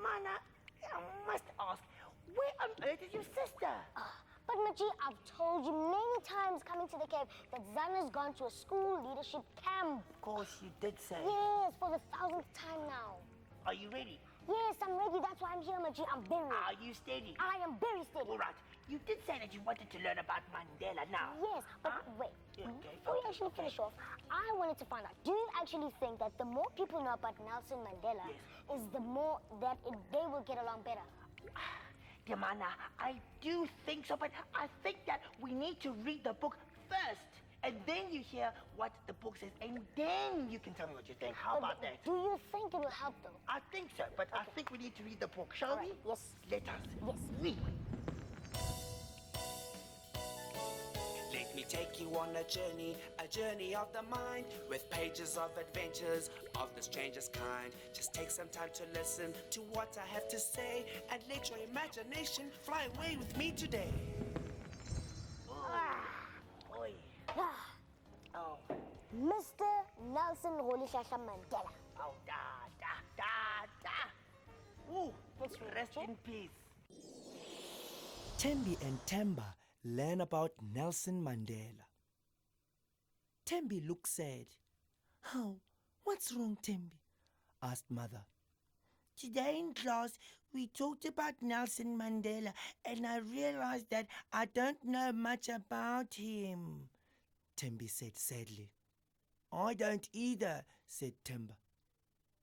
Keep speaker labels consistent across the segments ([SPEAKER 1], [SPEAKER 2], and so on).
[SPEAKER 1] Mana, I must ask, where on earth is your sister?
[SPEAKER 2] But Maji, I've told you many times coming to the cave that Zana's gone to a school leadership camp.
[SPEAKER 1] Of course you did say.
[SPEAKER 2] Yes, for the 1000th time now.
[SPEAKER 1] Are you ready?
[SPEAKER 2] Yes, I'm ready. That's why I'm here, Maji. I'm very ready.
[SPEAKER 1] Are you steady?
[SPEAKER 2] I am very steady.
[SPEAKER 1] All right. You did say that you wanted to learn about Mandela now.
[SPEAKER 2] Yes, but wait.
[SPEAKER 1] Okay.
[SPEAKER 2] Before we actually finish off, I wanted to find out, do you actually think that the more people know about Nelson Mandela is the more that they will get along better?
[SPEAKER 1] Yamana, I do think so, but I think that we need to read the book first. And then you hear what the book says, and then you can tell me what you think. How about that?
[SPEAKER 2] Do you think it will help though?
[SPEAKER 1] I think so, but I think we need to read the book, shall we?
[SPEAKER 2] Yes.
[SPEAKER 1] Let us.
[SPEAKER 2] Yes.
[SPEAKER 1] Read.
[SPEAKER 3] Let me take you on a journey of the mind, with pages of adventures of the strangest kind. Just take some time to listen to what I have to say, and let your imagination fly away with me today.
[SPEAKER 1] Oi. Oh.
[SPEAKER 2] Mr. Nelson Rolihlahla Mandela.
[SPEAKER 1] Oh, da. Ooh, rest in peace.
[SPEAKER 4] Thembi and Themba learn about Nelson Mandela. Thembi looked sad. "How? What's wrong, Thembi?" asked Mother.
[SPEAKER 5] "Today in class, we talked about Nelson Mandela, and I realized that I don't know much about him,"
[SPEAKER 4] Thembi said sadly.
[SPEAKER 5] "I don't either," said Themba.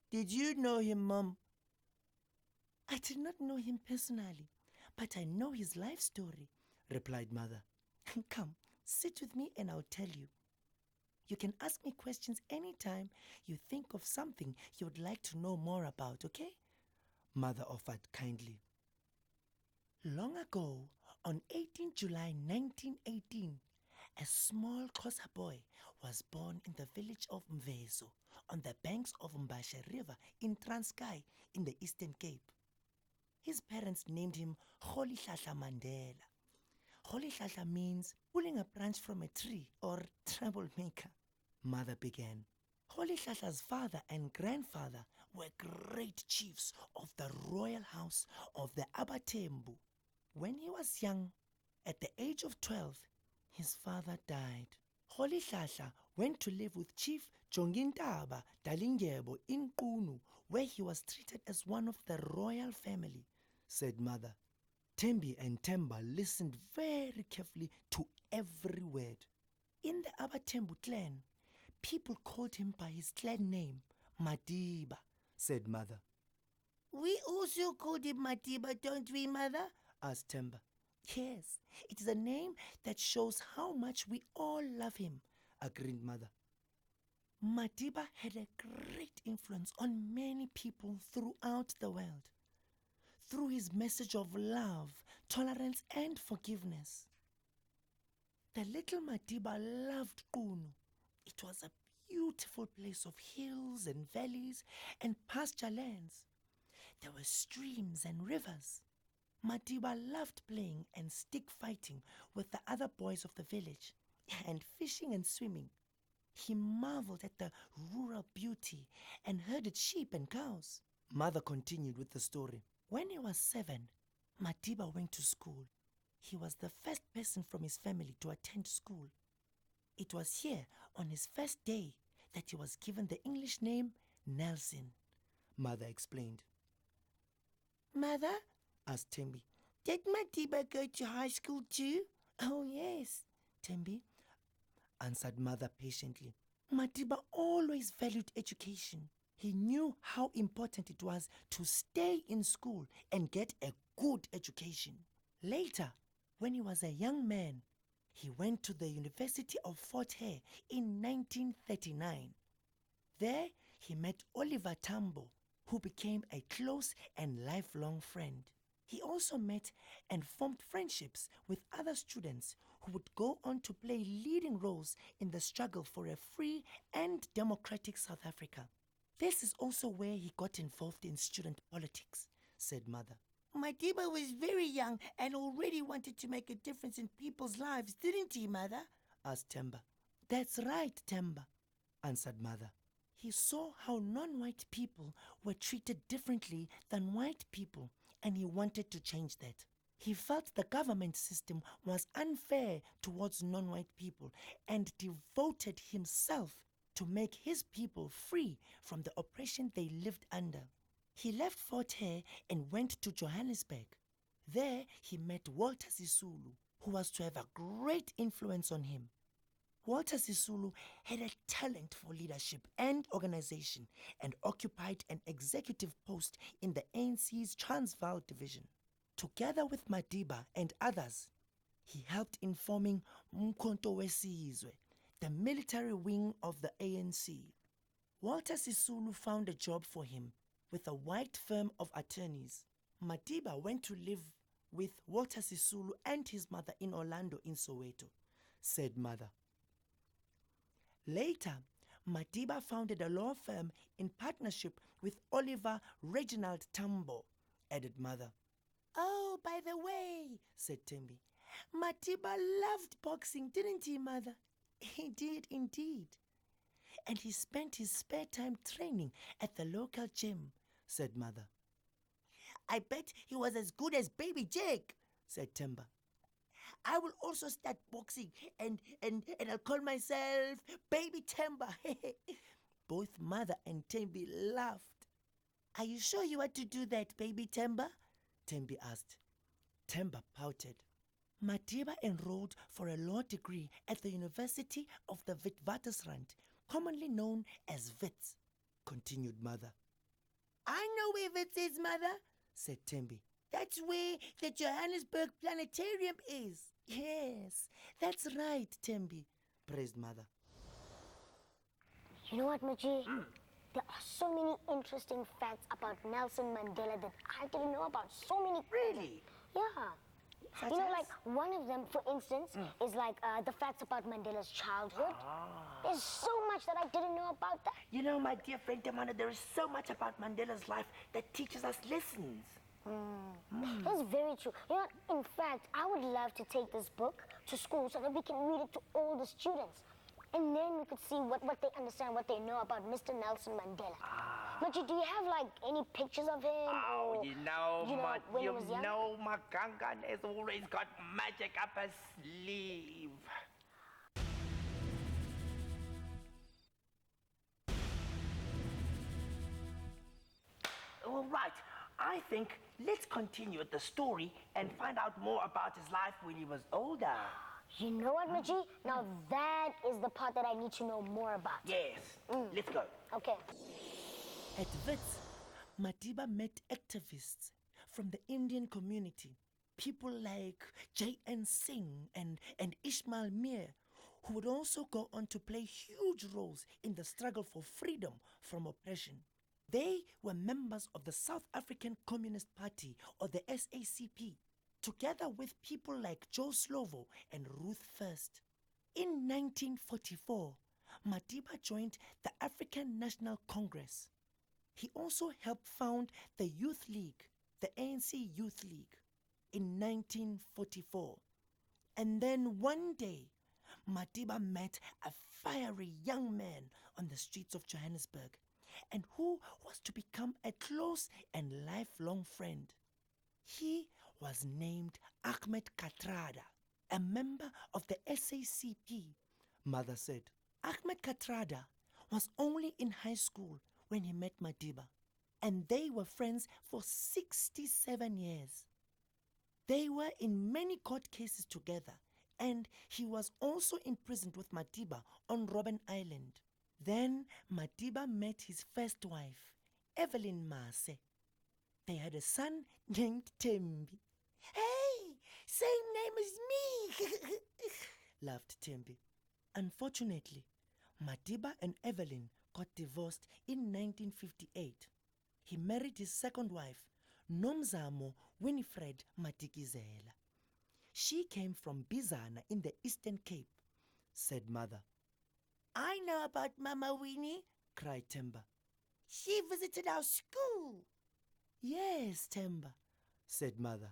[SPEAKER 5] "Did you know him, Mum?"
[SPEAKER 4] "I did not know him personally, but I know his life story," replied Mother. "Come, sit with me and I'll tell you. You can ask me questions anytime you think of something you would like to know more about, okay?" Mother offered kindly. Long ago, on 18 July 1918, a small Xhosa boy was born in the village of Mvezo on the banks of Mbashe River in Transkei in the Eastern Cape. His parents named him Rolihlahla Mandela. Rolihlahla means pulling a branch from a tree or troublemaker. Mother began. Rolihlahla's father and grandfather were great chiefs of the royal house of the Abatembu. When he was young, at the age of 12, his father died. Rolihlahla went to live with Chief Jongintaba Dalingebo in Qunu, where he was treated as one of the royal family, said Mother. Thembi and Themba listened very carefully to every word. In the Abatembu clan, people called him by his clan name, Madiba, said Mother.
[SPEAKER 5] "We also called him Madiba, don't we, Mother?"
[SPEAKER 4] asked Themba. "Yes, it is a name that shows how much we all love him," agreed Mother. Madiba had a great influence on many people throughout the world, through his message of love, tolerance, and forgiveness. The little Madiba loved Qunu. It was a beautiful place of hills and valleys and pasture lands. There were streams and rivers. Madiba loved playing and stick fighting with the other boys of the village, and fishing and swimming. He marveled at the rural beauty and herded sheep and cows. Mother continued with the story. When he was 7, Madiba went to school. He was the first person from his family to attend school. It was here, on his first day, that he was given the English name Nelson, Mother explained.
[SPEAKER 5] "Mother,"
[SPEAKER 4] asked Thembi.
[SPEAKER 5] "did Madiba go to high school too?"
[SPEAKER 4] "Oh yes, Thembi," answered Mother patiently. "Madiba always valued education. He knew how important it was to stay in school and get a good education. Later, when he was a young man, he went to the University of Fort Hare in 1939. There, he met Oliver Tambo, who became a close and lifelong friend. He also met and formed friendships with other students who would go on to play leading roles in the struggle for a free and democratic South Africa. This is also where he got involved in student politics, said Mother.
[SPEAKER 5] Madiba was very young and already wanted to make a difference in people's lives, didn't he, Mother?
[SPEAKER 4] Asked Temba. That's right, Temba, answered Mother. He saw how non-white people were treated differently than white people, and he wanted to change that. He felt the government system was unfair towards non-white people and devoted himself to make his people free from the oppression they lived under. He left Fort Hare and went to Johannesburg. There he met Walter Sisulu, who was to have a great influence on him. Walter Sisulu had a talent for leadership and organization and occupied an executive post in the ANC's Transvaal division. Together with Madiba and others, he helped in forming Umkhonto weSizwe, the military wing of the ANC. Walter Sisulu found a job for him with a white firm of attorneys. Madiba went to live with Walter Sisulu and his mother in Orlando in Soweto, said Mother. Later, Madiba founded a law firm in partnership with Oliver Reginald Tambo, added Mother.
[SPEAKER 5] Oh, by the way,
[SPEAKER 4] Said Tembi.
[SPEAKER 5] Madiba loved boxing, didn't he, Mother?
[SPEAKER 4] He did indeed. And he spent his spare time training at the local gym, said Mother.
[SPEAKER 5] I bet he was as good as Baby Jake,
[SPEAKER 4] said Temba.
[SPEAKER 5] I will also start boxing and I'll call myself Baby Temba.
[SPEAKER 4] Both Mother and Tembi laughed.
[SPEAKER 5] Are you sure you want to do that, Baby Temba?
[SPEAKER 4] Tembi asked. Temba pouted. Madiba enrolled for a law degree at the University of the Witwatersrand, commonly known as Wits, continued Mother.
[SPEAKER 5] I know where Wits is, Mother,
[SPEAKER 4] said Tembi.
[SPEAKER 5] That's where the Johannesburg Planetarium is.
[SPEAKER 4] Yes, that's right, Tembi, praised Mother.
[SPEAKER 2] You know what, Maji? There are so many interesting facts about Nelson Mandela that I didn't know about. So many.
[SPEAKER 1] Really?
[SPEAKER 2] Yeah.
[SPEAKER 1] Such
[SPEAKER 2] You know,
[SPEAKER 1] as?
[SPEAKER 2] like one of them, for instance, is like the facts about Mandela's childhood. There's so much that I didn't know about that.
[SPEAKER 1] You know, my dear friend Tamana, there is so much about Mandela's life that teaches us lessons.
[SPEAKER 2] That's very true. You know, in fact, I would love to take this book to school so that we can read it to all the students. And then we could see what they understand, what they know about Mr. Nelson Mandela. But do you have like any pictures of him?
[SPEAKER 1] Oh,
[SPEAKER 2] or,
[SPEAKER 1] you know,
[SPEAKER 2] when he was young?
[SPEAKER 1] my Gangan has always got magic up his sleeve. All right, I think let's continue with the story and find out more about his life when he was older.
[SPEAKER 2] You know what, Maji? Now that is the part that I need to know more about.
[SPEAKER 1] Yes, let's go.
[SPEAKER 2] Okay.
[SPEAKER 4] At Wits, Madiba met activists from the Indian community, people like J.N. Singh and Ishmael Mir, who would also go on to play huge roles in the struggle for freedom from oppression. They were members of the South African Communist Party, or the SACP, together with people like Joe Slovo and Ruth First. In 1944, Madiba joined the African National Congress. He also helped found the Youth League, the ANC Youth League, in 1944. And then one day, Madiba met a fiery young man on the streets of Johannesburg, and who was to become a close and lifelong friend. He was named Ahmed Katrada, a member of the SACP, Mother said. Ahmed Katrada was only in high school when he met Madiba, and they were friends for 67 years. They were in many court cases together, and he was also imprisoned with Madiba on Robben Island. Then Madiba met his first wife, Evelyn Mase. They had a son named Tembi.
[SPEAKER 5] Hey, same name as me,
[SPEAKER 4] laughed Tembi. Unfortunately, Madiba and Evelyn got divorced in 1958. He married his second wife, Nomzamo Winifred Matikizela. She came from Bizana in the Eastern Cape, said Mother.
[SPEAKER 5] I know about Mama Winnie,
[SPEAKER 4] Cried Temba.
[SPEAKER 5] she visited our school.
[SPEAKER 4] Yes, Temba, said Mother.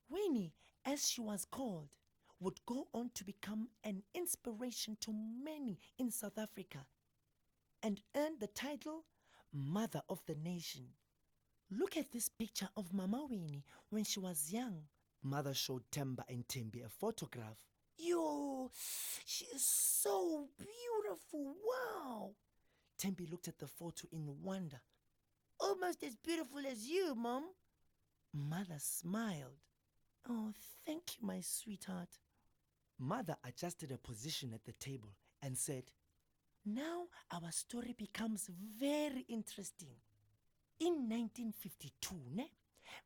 [SPEAKER 4] Winnie, as she was called, would go on to become an inspiration to many in South Africa and earn the title Mother of the Nation. Look at this picture of Mama Winnie when she was young. Mother showed Temba and Tembi a photograph.
[SPEAKER 5] Yo, she is so beautiful. Wow.
[SPEAKER 4] Tembi looked at the photo in wonder.
[SPEAKER 5] Almost as beautiful as you, Mom.
[SPEAKER 4] Mother smiled. Oh, thank you, my sweetheart. Mother adjusted her position at the table and said, now our story becomes very interesting. In 1952,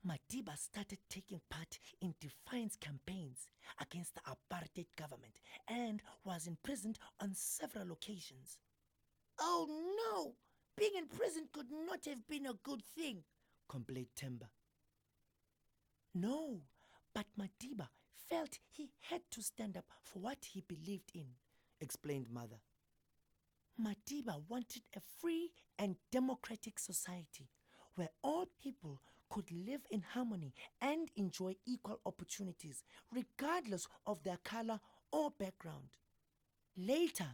[SPEAKER 4] Madiba started taking part in defiance campaigns against the apartheid government and was imprisoned on several occasions.
[SPEAKER 5] Oh no! Being in prison could not have been a good thing,
[SPEAKER 4] complained Temba. No, but Madiba felt he had to stand up for what he believed in, explained Mother. Madiba wanted a free and democratic society where all people could live in harmony and enjoy equal opportunities regardless of their color or background. Later,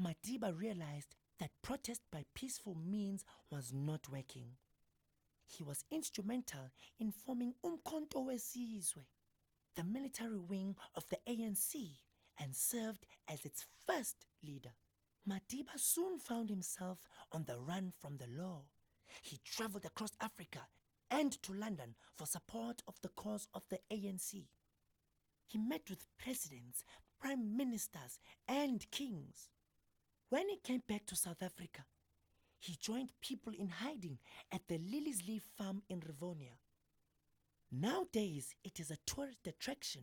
[SPEAKER 4] Madiba realized that protest by peaceful means was not working. He was instrumental in forming Umkhonto weSizwe, the military wing of the ANC, and served as its first leader. Madiba soon found himself on the run from the law. He traveled across Africa and to London for support of the cause of the ANC. He met with presidents, prime ministers, and kings. When he came back to South Africa, he joined people in hiding at the Lily's Leaf farm in Rivonia. Nowadays, it is a tourist attraction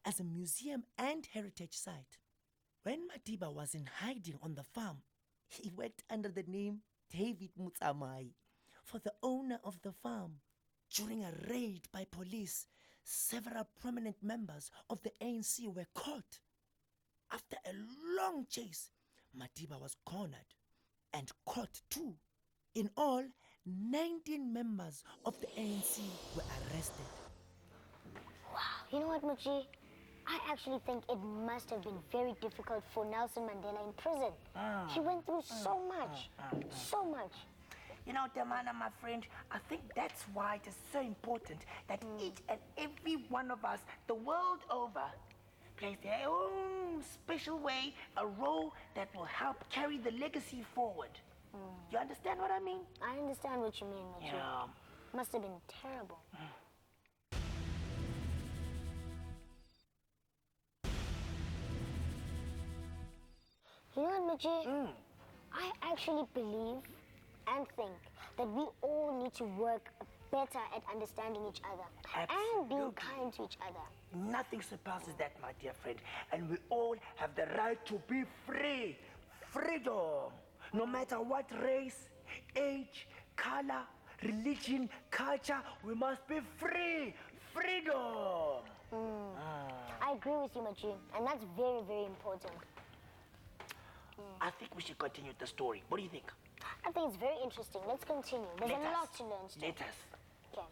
[SPEAKER 4] as a museum and heritage site. When Madiba was in hiding on the farm, he worked under the name David Mutsamai for the owner of the farm. During a raid by police, several prominent members of the ANC were caught. After a long chase, Madiba was cornered and caught too. In all, 19 members of the ANC were arrested.
[SPEAKER 2] Wow, you know what, Muchi? I actually think it must have been very difficult for Nelson Mandela in prison. He went through so much, so much.
[SPEAKER 1] You know, Tamana, my friend, I think that's why it is so important that each and every one of us, the world over, plays their own special way, a role that will help carry the legacy forward. You understand what I mean?
[SPEAKER 2] I understand what you mean, Muchi.
[SPEAKER 1] Yeah.
[SPEAKER 2] Must have been terrible. You know what, Muchi? I actually believe and think that we all need to work better at understanding each other and being
[SPEAKER 1] Absolutely.
[SPEAKER 2] kind to each other.
[SPEAKER 1] Nothing surpasses that, my dear friend. And we all have the right to be free. Freedom. No matter what race, age, color, religion, culture, we must be free. Freedom.
[SPEAKER 2] I agree with you, Muchi, and that's very, very important.
[SPEAKER 1] I think we should continue the story. What do you think?
[SPEAKER 2] I think it's very interesting. Let's continue. There's
[SPEAKER 1] Let
[SPEAKER 2] a
[SPEAKER 1] us.
[SPEAKER 2] lot to learn still.
[SPEAKER 1] Let us.
[SPEAKER 2] Okay.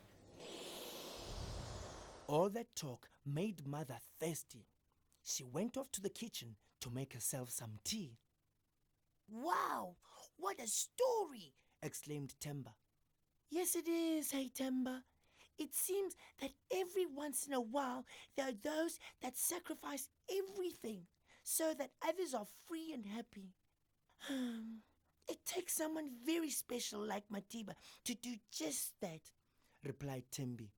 [SPEAKER 4] All that talk made Mother thirsty. She went off to the kitchen to make herself some tea.
[SPEAKER 5] Wow, what a story!
[SPEAKER 4] Exclaimed Temba. Yes, it is, hey Temba. It seems that every once in a while there are those that sacrifice everything so that others are free and happy. It takes someone very special like Madiba to do just that, replied Tembi,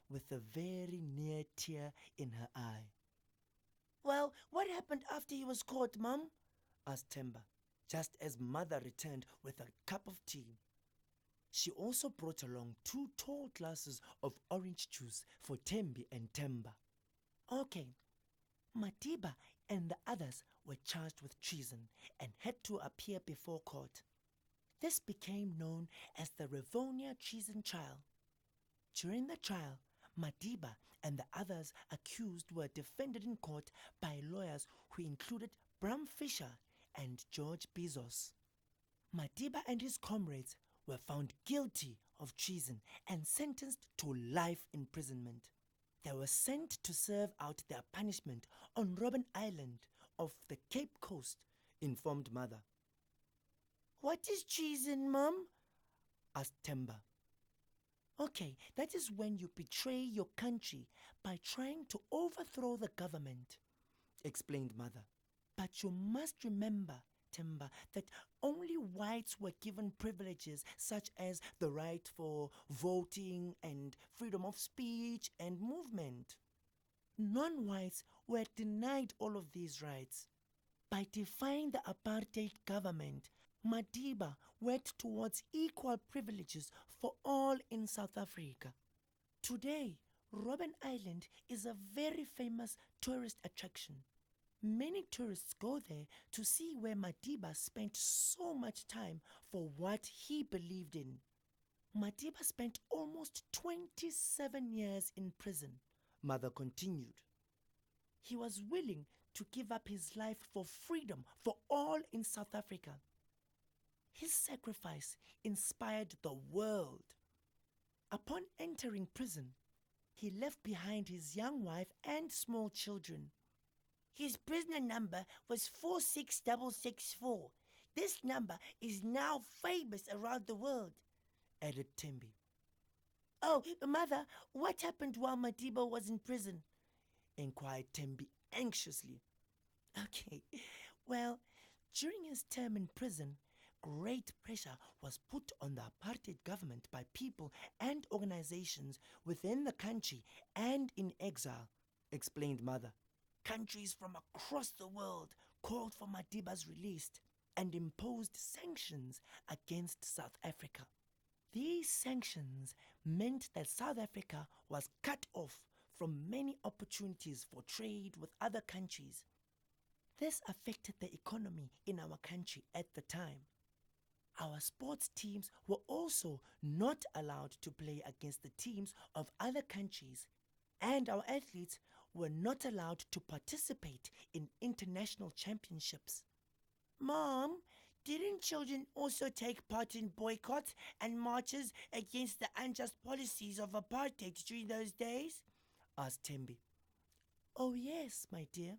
[SPEAKER 4] with a very near tear in her eye.
[SPEAKER 5] Well, what happened after he was caught, Mum?
[SPEAKER 4] Asked Temba, just as Mother returned with a cup of tea. She also brought along 2 tall glasses of orange juice for Tembi and Temba. Okay, Madiba and the others were charged with treason and had to appear before court. This became known as the Rivonia treason trial. During the trial, Madiba and the others accused were defended in court by lawyers who included Bram Fisher and George Bezos. Madiba and his comrades were found guilty of treason and sentenced to life imprisonment. They were sent to serve out their punishment on Robben Island off the Cape Coast, informed Mother.
[SPEAKER 5] What is treason, Mom?
[SPEAKER 4] Asked Temba. Okay, that is when you betray your country by trying to overthrow the government, explained Mother. But you must remember, Temba, that only whites were given privileges such as the right for voting and freedom of speech and movement. Non-whites were denied all of these rights. By defying the apartheid government, Madiba worked towards equal privileges for all in South Africa. Today, Robben Island is a very famous tourist attraction. Many tourists go there to see where Madiba spent so much time for what he believed in. Madiba spent almost 27 years in prison, Mother continued. He was willing to give up his life for freedom for all in South Africa. His sacrifice inspired the world. Upon entering prison, he left behind his young wife and small children.
[SPEAKER 5] His prisoner number was 46664. This number is now famous around the world,
[SPEAKER 4] added Tembi.
[SPEAKER 5] Oh, Mother, what happened while Madiba was in prison?
[SPEAKER 4] Inquired Tembi anxiously. Okay, well, during his term in prison, great pressure was put on the apartheid government by people and organizations within the country and in exile, explained Mother. Countries from across the world called for Madiba's release and imposed sanctions against South Africa. These sanctions meant that South Africa was cut off from many opportunities for trade with other countries. This affected the economy in our country at the time. Our sports teams were also not allowed to play against the teams of other countries, and our athletes were not allowed to participate in international championships.
[SPEAKER 5] Mom, didn't children also take part in boycotts and marches against the unjust policies of apartheid during those days?
[SPEAKER 4] Asked Tembi. Oh yes, my dear.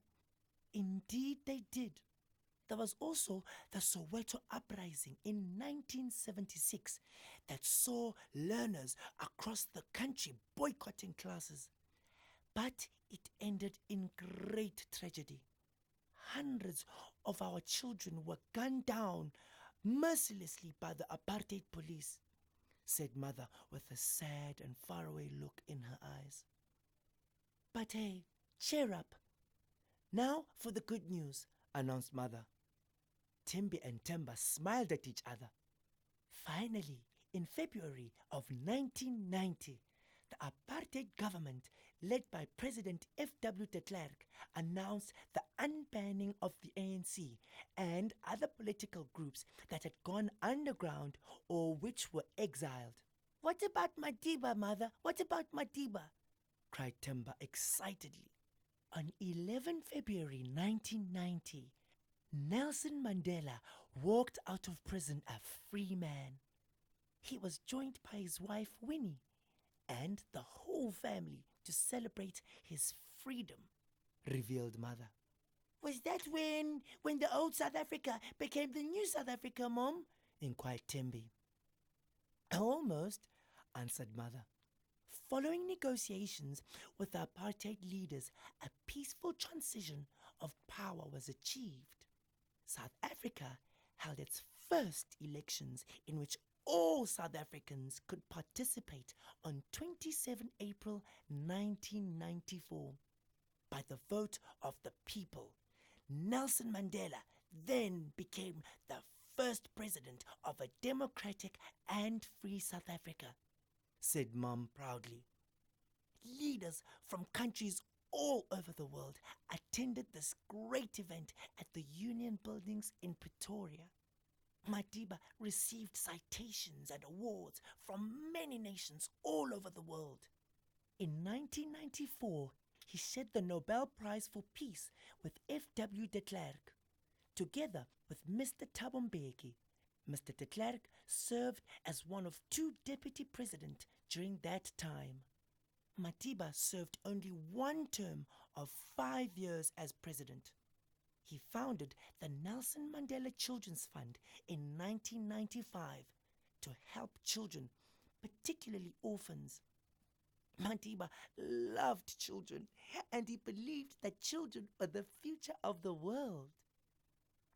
[SPEAKER 4] Indeed they did. There was also the Soweto uprising in 1976 that saw learners across the country boycotting classes. But it ended in great tragedy. Hundreds of our children were gunned down mercilessly by the apartheid police, said Mother with a sad and faraway look in her eyes. But hey, cheer up. Now for the good news, announced Mother. Tembi and Temba smiled at each other. Finally, in February of 1990, the apartheid government, led by President F.W. de Klerk, announced the unbanning of the ANC and other political groups that had gone underground or which were exiled.
[SPEAKER 5] What about Madiba, Mother? What about Madiba?
[SPEAKER 4] Cried Temba excitedly. On 11 February 1990, Nelson Mandela walked out of prison a free man. He was joined by his wife Winnie and the whole family to celebrate his freedom, revealed Mother.
[SPEAKER 5] Was that when the old South Africa became the new South Africa, Mom?
[SPEAKER 4] Inquired Tembi. Almost, answered Mother. Following negotiations with the apartheid leaders, a peaceful transition of power was achieved. South Africa held its first elections in which all South Africans could participate on 27 April 1994. By the vote of the people, Nelson Mandela then became the first president of a democratic and free South Africa, said Mom proudly. Leaders from countries all over the world attended this great event at the Union Buildings in Pretoria. Madiba received citations and awards from many nations all over the world. In 1994, he shared the Nobel Prize for Peace with F.W. de Klerk, together with Mr. Thabo Mbeki. Mr. de Klerk served as one of 2 deputy presidents during that time. Madiba served only 1 term of 5 years as president. He founded the Nelson Mandela Children's Fund in 1995 to help children, particularly orphans. Madiba loved children, and he believed that children were the future of the world.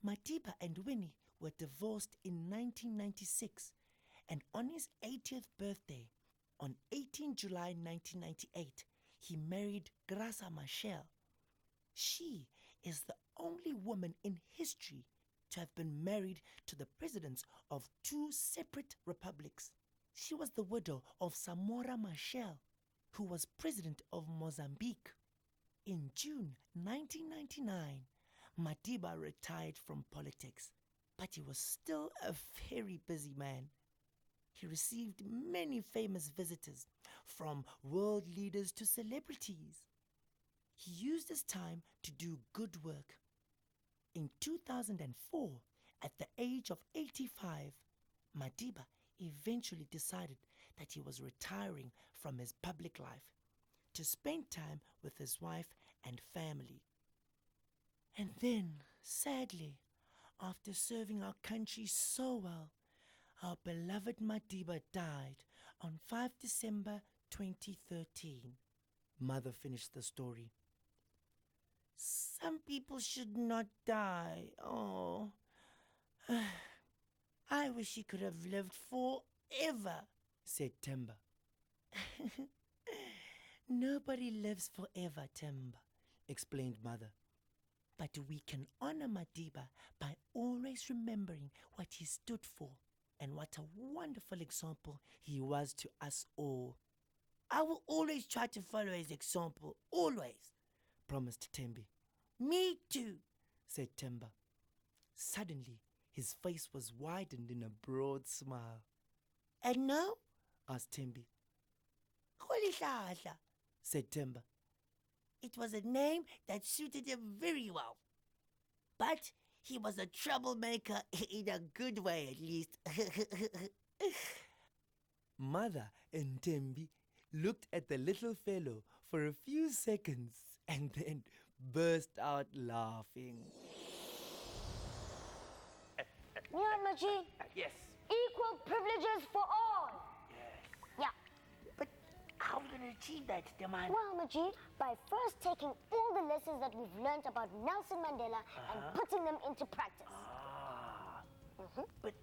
[SPEAKER 4] Madiba and Winnie were divorced in 1996, and on his 80th birthday, on 18 July 1998, he married Graça Machel. She is the only woman in history to have been married to the presidents of 2 separate republics. She was the widow of Samora Machel, who was president of Mozambique. In June 1999, Madiba retired from politics, but he was still a very busy man. He received many famous visitors, from world leaders to celebrities. He used his time to do good work. In 2004, at the age of 85, Madiba eventually decided that he was retiring from his public life to spend time with his wife and family. And then, sadly, after serving our country so well, our beloved Madiba died on 5 December 2013. Mother finished the story.
[SPEAKER 5] Some people should not die. Oh. I wish he could have lived forever,
[SPEAKER 4] said Temba. Nobody lives forever, Temba, explained Mother. But we can honor Madiba by always remembering what he stood for and what a wonderful example he was to us all.
[SPEAKER 5] I will always try to follow his example, always,
[SPEAKER 4] promised Tembi.
[SPEAKER 5] Me too,
[SPEAKER 4] said Temba. Suddenly, his face was widened in a broad smile.
[SPEAKER 5] And now?
[SPEAKER 4] asked Tembi.
[SPEAKER 5] Khulihlahla,
[SPEAKER 4] said Temba.
[SPEAKER 5] It was a name that suited him very well. But he was a troublemaker in a good way, at least.
[SPEAKER 4] Mother and Tembi looked at the little fellow for a few seconds and then burst out laughing.
[SPEAKER 2] You know what, Maji?
[SPEAKER 1] Yes.
[SPEAKER 2] Equal privileges for all.
[SPEAKER 1] Yes.
[SPEAKER 2] Yeah.
[SPEAKER 1] But how are we going to achieve that, Daman?
[SPEAKER 2] Well, Majid, by first taking all the lessons that we've learned about Nelson Mandela and putting them into practice.
[SPEAKER 1] But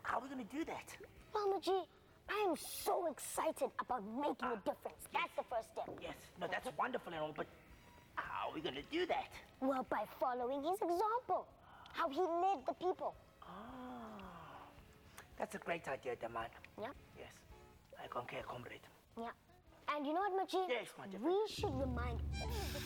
[SPEAKER 1] how are we going to do that?
[SPEAKER 2] Well, Majid, I am so excited about making a difference. That's the first step.
[SPEAKER 1] Yes. No, that's wonderful and all, but how are we going to do that?
[SPEAKER 2] Well, by following his example, how he led the people.
[SPEAKER 1] That's a great idea, Daman.
[SPEAKER 2] Yeah?
[SPEAKER 1] Yes. I concur, comrade.
[SPEAKER 2] Yeah. And you know what, Majid?
[SPEAKER 1] Yes, my dear.
[SPEAKER 2] We should remind all the